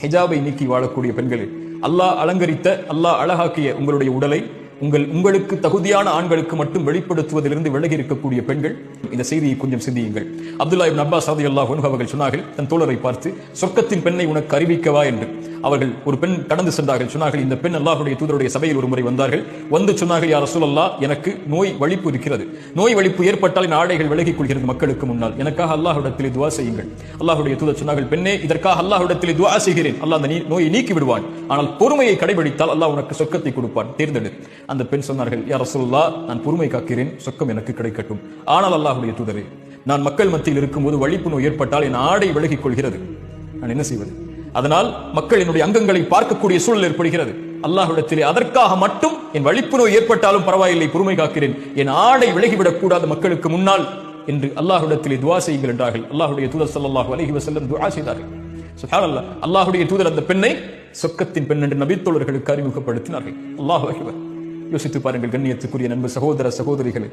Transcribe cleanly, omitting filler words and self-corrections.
ஹிஜாபை நீக்கி வாழக்கூடிய பெண்களே, அல்லாஹ் அலங்கரித்த, அல்லாஹ் அழகாக்கிய உங்களுடைய உடலை உங்களுக்கு தகுதியான ஆண்களுக்கு மட்டும் வெளிப்படுத்துவதிலிருந்து விலகி இருக்கக்கூடிய பெண்கள் இந்த செய்தியை கொஞ்சம் சிந்தியுங்கள். அப்துல்லா இப்னு அப்பாஸ் ரலியல்லாஹு அன்ஹு அவர்கள் சொன்னார்கள், தன் தோழரை பார்த்து, சொர்க்கத்தின் பெண்ணை உனக்கு அறிவிக்கவா என்று. அவர்கள் ஒரு பெண் கடந்து சென்றார்கள். சொன்னார்கள், இந்த பெண் அல்லாஹ்வுடைய தூதருடைய சபையில் ஒரு முறை வந்தார்கள். வந்து சொன்னார்கள், யா ரசூலல்லாஹ், எனக்கு நோய் வலிப்பு இருக்கிறது. நோய் வலிப்பு ஏற்பட்டால் என் ஆடைகள் விலகிக் கொள்கிறது மக்களுக்கு முன்னால். எனக்காக அல்லாஹ்விடத்தில் துஆ செய்யுங்கள். அல்லாஹ்வுடைய தூதர் சொன்னார்கள், பெண்ணே, இதற்காக அல்லாஹ்விடத்தில் துஆ செய்கிறேன். அல்லாஹ் அந்த நோயை நீக்கி விடுவான். ஆனால் பொறுமையை கடைபிடித்தால் அல்லாஹ் உனக்கு சொர்க்கத்தை கொடுப்பான், தேர்ந்தெடு. அந்த பெண் சொன்னார்கள், யா ரசூலுல்லாஹ், நான் பொறுமை காக்கிறேன், சொர்க்கம் எனக்கு கிடைக்கட்டும். ஆனால் அல்லாஹ்வுடைய தூதரே, நான் மக்கள் மத்தியில் இருக்கும்போது வலிப்பு நோய் ஏற்பட்டால் என் ஆடை விலகிக் கொள்கிறது, நான் என்ன செய்வது? அதனால் மக்கள் என்னுடைய அங்கங்களை பார்க்கக்கூடிய சூழல் ஏற்படுகிறது. அல்லாஹ்விடத்திலே அதற்காக மட்டும் என் வலிப்பு நோய் ஏற்பட்டாலும் பரவாயில்லை, பொறுமை காக்கிறேன், என் ஆடை விலகிவிடக் கூடாது மக்களுக்கு முன்னால் என்று அல்லாஹ்விடத்திலே துஆ செய்யுங்கள் என்றார்கள். அல்லாஹ்வுடைய தூதர் ஸல்லல்லாஹு அலைஹி வஸல்லம் துஆ செய்தார்கள். சுப்ஹானல்லாஹ், அல்லாஹ்வுடைய தூதர் அந்த பெண்ணை சொர்க்கத்தின் பெண் என்று நபித்தோழர்களுக்கு அறிமுகப்படுத்தினார்கள். அல்லாஹு அக்பர். யோசித்து பாருங்கள் கண்ணியத்துக்குரிய நண்பு சகோதர சகோதரிகளே.